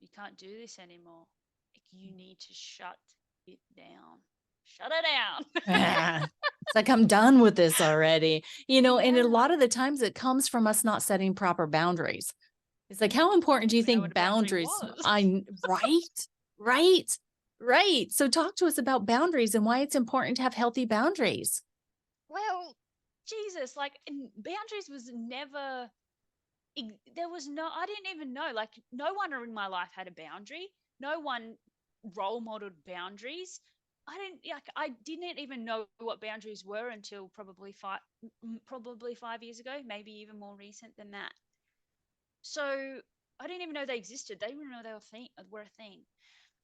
you can't do this anymore. Like, you need to shut it down. Shut it down. Ah, it's like, I'm done with this already. And a Yeah. lot of the times it comes from us not setting proper boundaries. It's like, how important do Didn't you even know think what a boundary boundaries was. I right? Right. Right. So talk to us about boundaries and why it's important to have healthy boundaries. Well, Jesus, like boundaries was never, there was no, I didn't even know, like no one in my life had a boundary. No one role modeled boundaries. I didn't even know what boundaries were until probably 5 years ago, maybe even more recent than that. So I didn't even know they existed. They didn't even know they were a thing.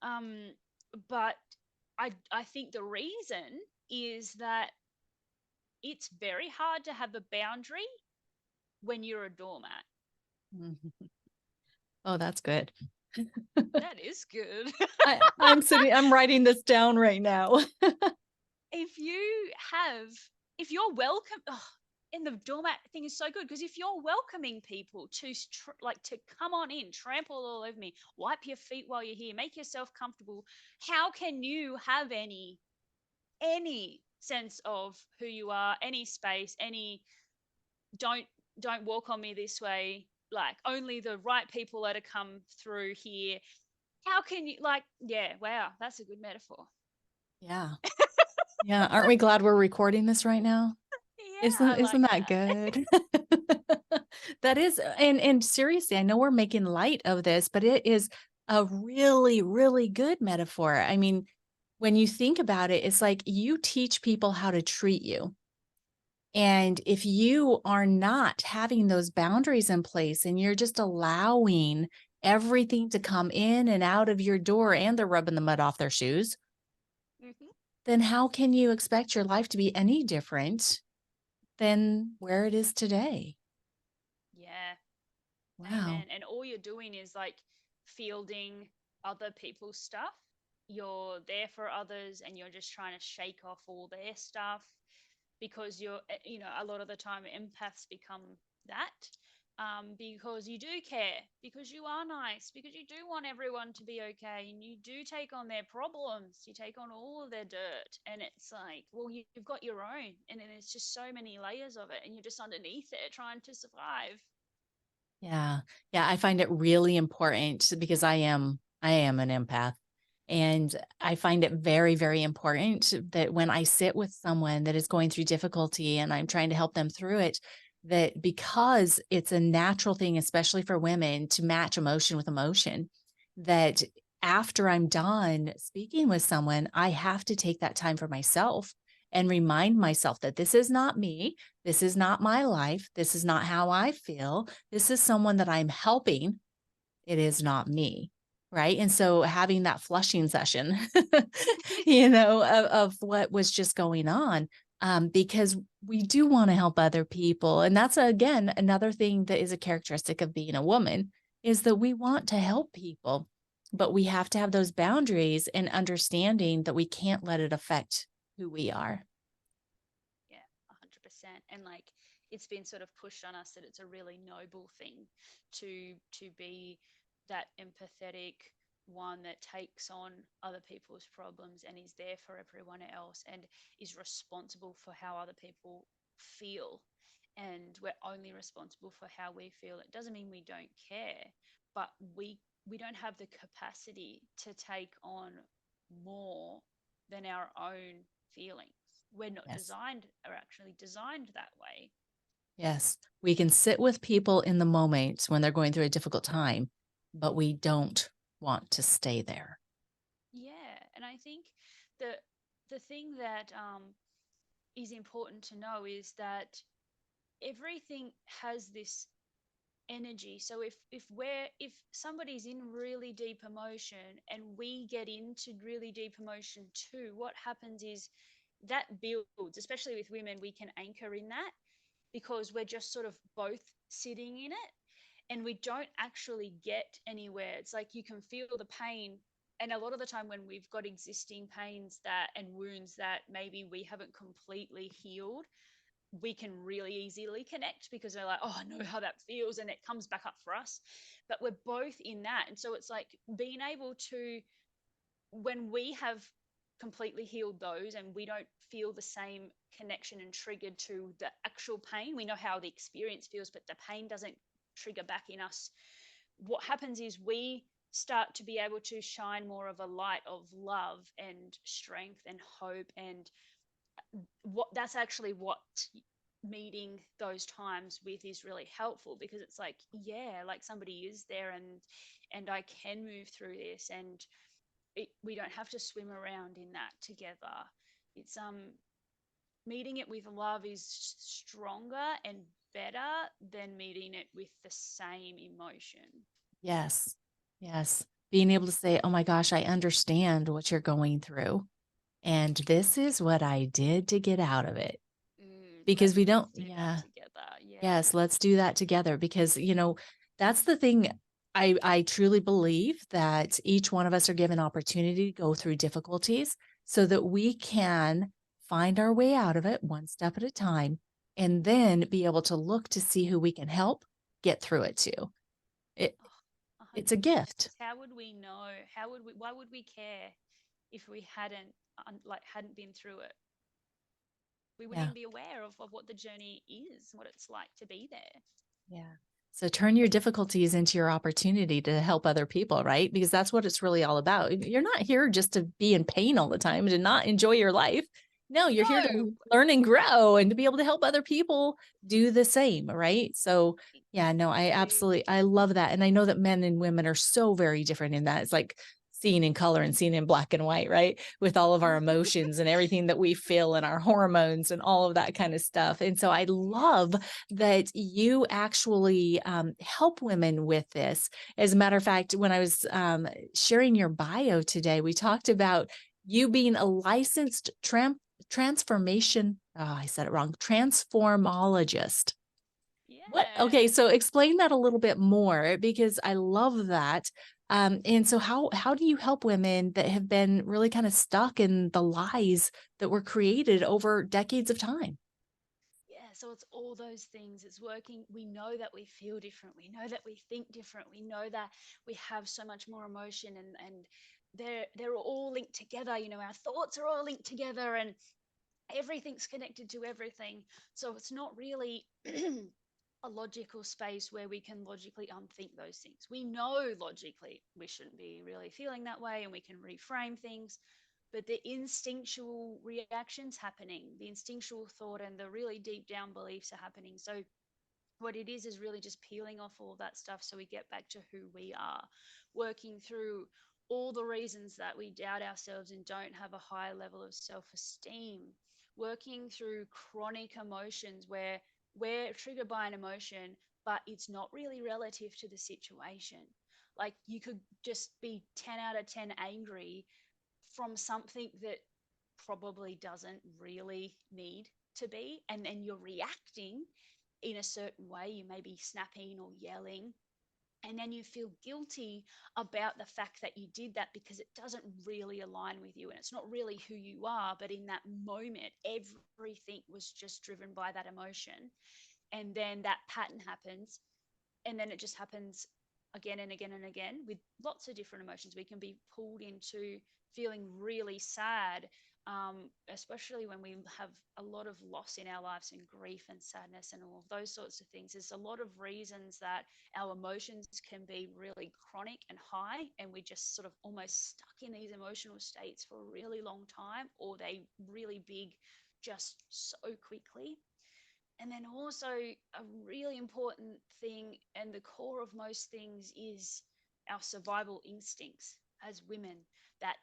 Um, but I think the reason is that it's very hard to have a boundary when you're a doormat. Mhm. Oh, that's good. That is good. I'm writing this down right now. if you have, if you're welcome, oh, and the doormat thing is so good because if you're welcoming people to like to come on in, trample all over me, wipe your feet while you're here, make yourself comfortable, how can you have any sense of who you are, any space, any don't don't walk on me this way, like only the right people are to come through here. How can you, like, yeah, wow, that's a good metaphor. Yeah. Yeah. Aren't we glad we're recording this right now? Yeah, I Isn't like that that. good? That is, and seriously, I know we're making light of this, but it is a really, really good metaphor. I mean, when you think about it, it's like you teach people how to treat you. And if you are not having those boundaries in place and you're just allowing everything to come in and out of your door and they're rubbing the mud off their shoes, Hmm. then how can you expect your life to be any different than where it is today? Yeah. Wow. Amen. And all you're doing is like fielding other people's stuff. You're there for others and you're just trying to shake off all their stuff because a lot of the time empaths become that, because you do care, because you are nice, because you do want everyone to be okay, and you do take on their problems, you take on all of their dirt. And it's like, well, you've got your own, and then there's just so many layers of it, and you're just underneath it trying to survive. Yeah. Yeah, I find it really important because I am an empath. And I find it very, very important that when I sit with someone that is going through difficulty and I'm trying to help them through it, that because it's a natural thing, especially for women, to match emotion with emotion, that after I'm done speaking with someone, I have to take that time for myself and remind myself that this is not me. This is not my life. This is not how I feel. This is someone that I'm helping. It is not me. Right. And so having that flushing session, of what was just going on, because we do want to help other people. And that's, again, another thing that is a characteristic of being a woman is that we want to help people, but we have to have those boundaries and understanding that we can't let it affect who we are. Yeah, 100%. And like it's been sort of pushed on us that it's a really noble thing to be that empathetic one that takes on other people's problems and is there for everyone else and is responsible for how other people feel. And we're only responsible for how we feel. It doesn't mean we don't care, but we don't have the capacity to take on more than our own feelings. We're not Yes. designed, or actually designed that way. Yes. We can sit with people in the moment when they're going through a difficult time, but we don't want to stay there. Yeah, and I think the the thing that is important to know is that everything has this energy. So if somebody's in really deep emotion and we get into really deep emotion too, what happens is that builds, especially with women, we can anchor in that because we're just sort of both sitting in it and we don't actually get anywhere. It's like you can feel the pain. And a lot of the time, when we've got existing pains that and wounds that maybe we haven't completely healed, we can really easily connect because they're like, oh, I know how that feels. And it comes back up for us. But we're both in that. And so it's like being able to, when we have completely healed those and we don't feel the same connection and triggered to the actual pain, we know how the experience feels, but the pain doesn't trigger back in us. What happens is we start to be able to shine more of a light of love and strength and hope. And what that's actually what meeting those times with is really helpful, because it's like, yeah, like somebody is there, and I can move through this, and we don't have to swim around in that together. It's meeting it with love is stronger and better than meeting it with the same emotion. Yes. Yes. Being able to say, oh my gosh, I understand what you're going through. And this is what I did to get out of it. Because we Let's don't, do that yeah. together. Yeah. Yes, let's do that together because, that's the thing. I truly believe that each one of us are given opportunity to go through difficulties so that we can find our way out of it one step at a time and then be able to look to see who we can help get through it too. It Oh, it's a 100%. gift. Because how would we know? Why would we care if we hadn't, hadn't been through it? We wouldn't Yeah. even be aware of what the journey is, what it's like to be there. Yeah. So turn your difficulties into your opportunity to help other people, right? Because that's what it's really all about. You're not here just to be in pain all the time, to not enjoy your life. No, you're here No, to learn and grow and to be able to help other people do the same, right? So, yeah, no, exactly. I love that. And I know that men and women are so very different in that. It's like seeing in color and seeing in black and white, right? With all of our emotions and everything that we feel and our hormones and all of that kind of stuff. And so I love Yes. that you actually help women with this. As a matter of fact, when I was sharing your bio today, we talked about you being a licensed transformation. Oh, I said it wrong. Transformologist. What? Yeah. Okay, so explain that a little bit more because I love that. And so how do you help women that have been really kind of stuck in the lies that were created over decades of time? Yeah, so it's all those things. It's working. We know that we feel different. We know that we think different. We know that we have so much more emotion, and they're all linked together. Our thoughts are all linked together, and everything's connected to everything. So it's not really a logical space where we can logically unthink those things. We know logically we shouldn't be really feeling that way, and we can reframe things, but the instinctual reactions happening, the instinctual thought, and the really deep down beliefs are happening. So what it is really just peeling off all that stuff so we get back to who we are, working through all the reasons that we doubt ourselves and don't have a high level of self-esteem, working through chronic emotions where we're triggered by an emotion, but it's not really relative to the situation. Like you could just be 10 out of 10 angry from something that probably doesn't really need to be, and then you're reacting in a certain way. You may be snapping or yelling, and then you feel guilty about the fact that you did that because it doesn't really align with you and it's not really who you are. But in that moment, everything was just driven by that emotion, and then that pattern happens, and then it just happens again and again and again with lots of different emotions. We can be pulled into feeling really sad, especially when we have a lot of loss in our lives and grief and sadness and all of those sorts of things. There's a lot of reasons that our emotions can be really chronic and high, and we're just sort of almost stuck in these emotional states for a really long time, or they really big just so quickly. And then also a really important thing, and the core of most things, is our survival instincts as women, that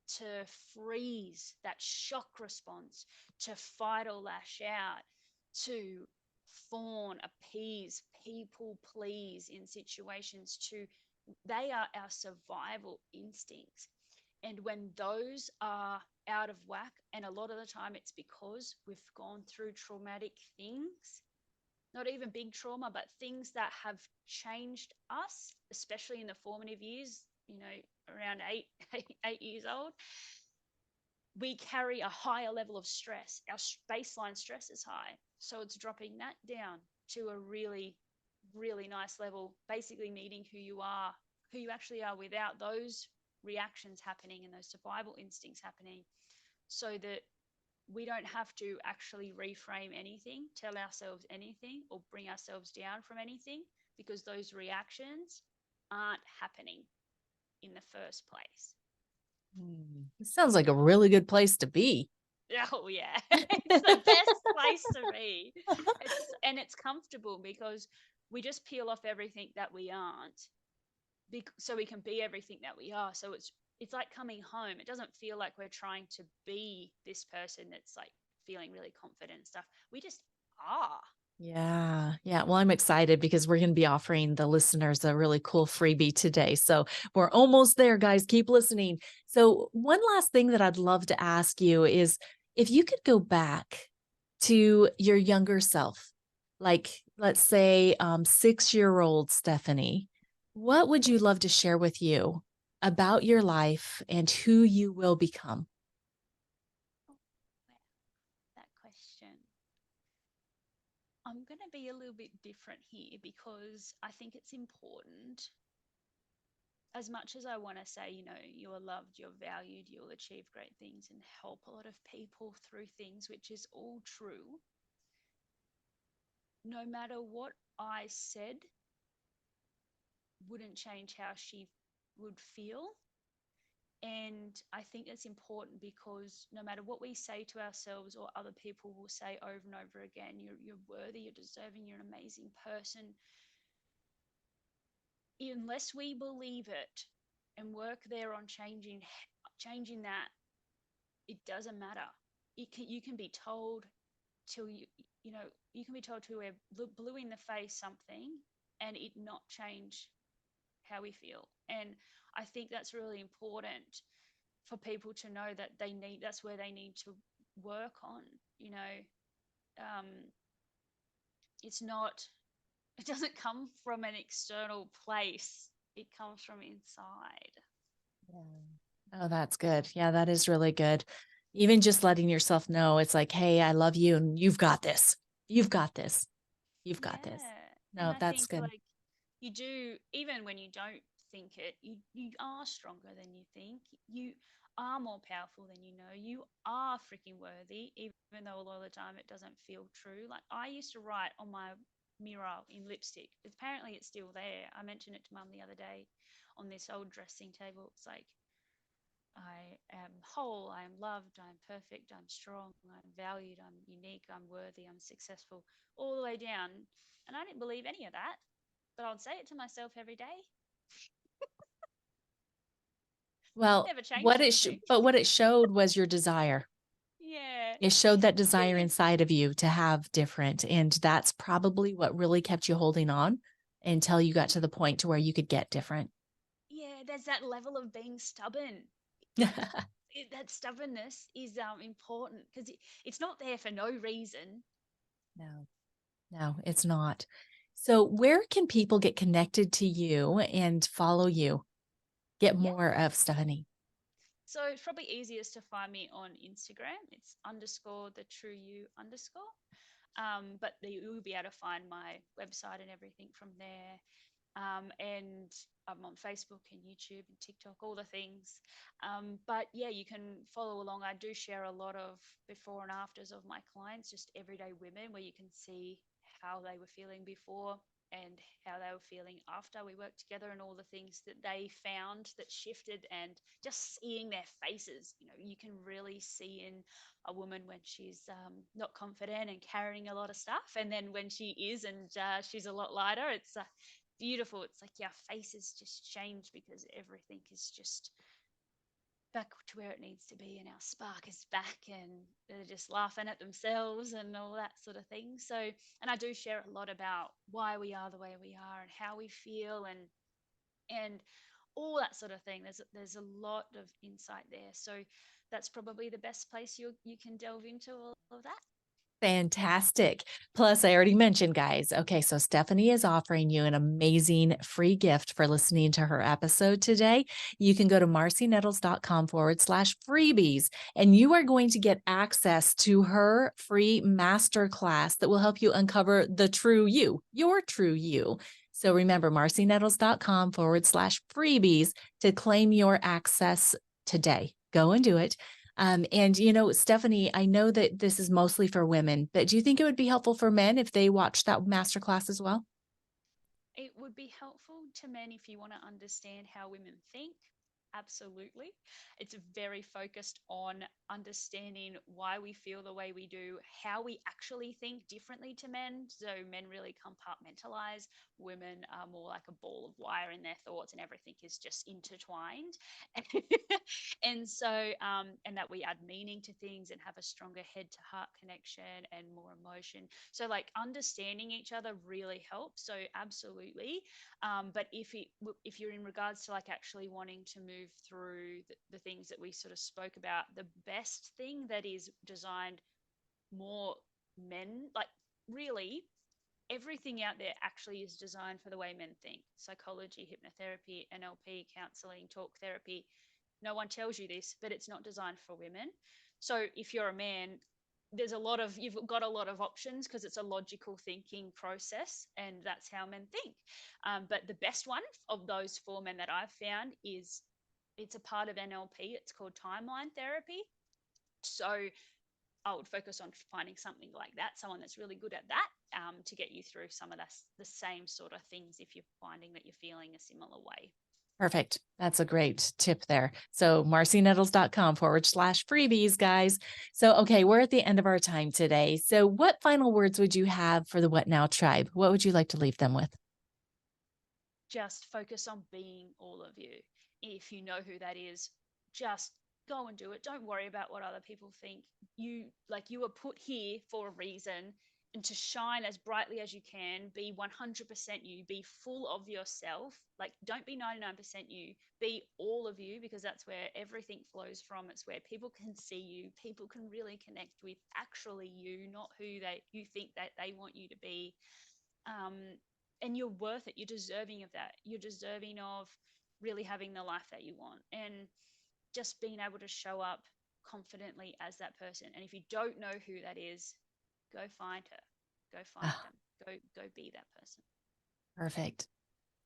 to freeze, that shock response, to fight or lash out, to fawn, appease, people please in situations, to they are our survival instincts. And when those are out of whack, and a lot of the time it's because we've gone through traumatic things, not even big trauma, but things that have changed us, especially in the formative years, around 8 years old, we carry a higher level of stress. Our baseline stress is high. So it's dropping that down to a really, really nice level, basically meeting who you are, who you actually are, without those reactions happening and those survival instincts happening, so that we don't have to actually reframe anything, tell ourselves anything, or bring ourselves down from anything, because those reactions aren't happening in the first place. It sounds like a really good place to be. Oh yeah, it's the best place to be. It's comfortable because we just peel off everything that we aren't, so we can be everything that we are. So it's like coming home. It doesn't feel like we're trying to be this person that's like feeling really confident and stuff. We just are. Yeah. Yeah. Well, I'm excited because we're going to be offering the listeners a really cool freebie today. So we're almost there, guys. Keep listening. So, one last thing that I'd love to ask you is if you could go back to your younger self, like let's say 6-year-old Stephanie, what would you love to share with you about your life and who you will become? Oh, wow, that question. I'm going to be a little bit different here because I think it's important. As much as I want to say, you're loved, you're valued, you'll achieve great things and help a lot of people through things, which is all true, no matter what I said wouldn't change how she would feel. And I think it's important because no matter what we say to ourselves or other people will say over and over again, you're worthy, you're deserving, you're an amazing person, unless we believe it and work there on changing that, it doesn't matter. You can be told till you know you can be told to wear blue in the face something and it not change how we feel. And I think that's really important for people to know that that's where they need to work on. You know, um, it's not. It doesn't come from an external place. It comes from inside. Yeah. Oh, that's good. Yeah, that is really good. Even just letting yourself know it's like, hey, I love you and you've got this. You've got this. You've got this. Yeah, and No, I that's think good. like you do, even when you don't think it, you are stronger than you think. You are more powerful than you know. You are freaking worthy, even though a lot of the time it doesn't feel true. Like I used to write on my mirror in lipstick. Apparently, it's still there. I mentioned it to mum the other day on this old dressing table. It's like, I am whole, I am loved, I'm perfect, I'm strong, I'm valued, I'm unique, I'm worthy, I'm successful, all the way down. And I didn't believe any of that, but I'd say it to myself every day. Well, Never changed anything. but what it showed was your desire. Yeah. It showed that desire Yeah. inside of you to have different. And that's probably what really kept you holding on until you got to the point to where you could get different. Yeah, there's that level of being stubborn. That stubbornness is important because it's not there for no reason. No, no, it's not. So, where can people get connected to you and follow you? Get Yeah. more of Stephanie. So it's probably easiest to find me on Instagram. It's underscore the true you underscore. But you will be able to find my website and everything from there. And I'm on Facebook and YouTube and TikTok, all the things. But yeah, you can follow along. I do share a lot of before and afters of my clients, just everyday women, where you can see how they were feeling before and how they were feeling after we worked together, and all the things that they found that shifted, and just seeing their faces. You can really see in a woman when she's not confident and carrying a lot of stuff, and then when she is and she's a lot lighter, it's beautiful. It's like, yeah, faces just change because everything is just back to where it needs to be, and our spark is back, and they're just laughing at themselves and all that sort of thing. So, and I do share a lot about why we are the way we are and how we feel, and all that sort of thing. There's a lot of insight there. So that's probably the best place you can delve into all of that. Fantastic. Plus, I already mentioned, guys. Okay, so Stephanie is offering you an amazing free gift for listening to her episode today. You can go to marcynettles.com/freebies, and you are going to get access to her free masterclass that will help you uncover the true you, your true you. So remember, marcynettles.com/freebies to claim your access today. Go and do it. And Stephanie, I know that this is mostly for women, but do you think it would be helpful for men if they watched that masterclass as well? It would be helpful to men if you want to understand how women think, Absolutely. It's very focused on understanding why we feel the way we do, how we actually think differently to men. So men really compartmentalize. Women are more like a ball of wire in their thoughts, and everything is just intertwined. And so, and that we add meaning to things and have a stronger head to heart connection and more emotion. So, like, understanding each other really helps. So, absolutely. But if you're in regards to like actually wanting to move through the things that we sort of spoke about, the best thing that is designed more men, like, really everything out there actually is designed for the way men think. Psychology, hypnotherapy, NLP, counseling, talk therapy. No one tells you this, but it's not designed for women. So if you're a man, you've got a lot of options because it's a logical thinking process, and that's how men think. But the best one of those four men that I've found is, it's a part of NLP. It's called timeline therapy. So I would focus on finding something like that, someone that's really good at that, to get you through some of the same sort of things if you're finding that you're feeling a similar way. Perfect. That's a great tip there. So marcynettles.com/freebies, guys. So, okay, we're at the end of our time today. So what final words would you have for the What Now tribe? What would you like to leave them with? Just focus on being all of you. If you know who that is, just go and do it. Don't worry about what other people think. You were put here for a reason, and to shine as brightly as you can. Be 100% you. Be full of yourself. Like, don't be 99% you. Be all of you, because that's where everything flows from. It's where people can see you. People can really connect with actually you, not who you think that they want you to be. um, and you're worth it. You're deserving of that. You're deserving of really having the life that you want, and just being able to show up confidently as that person. And if you don't know who that is, go find her, go find Ah, them, go be that person. perfect.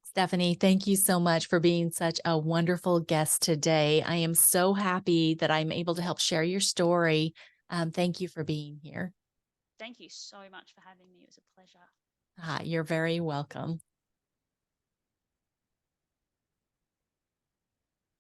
Stephanie, thank you so much for being such a wonderful guest today. I am so happy that I'm able to help share your story. Thank you for being here. Thank you so much for having me. It was a pleasure. You're very welcome.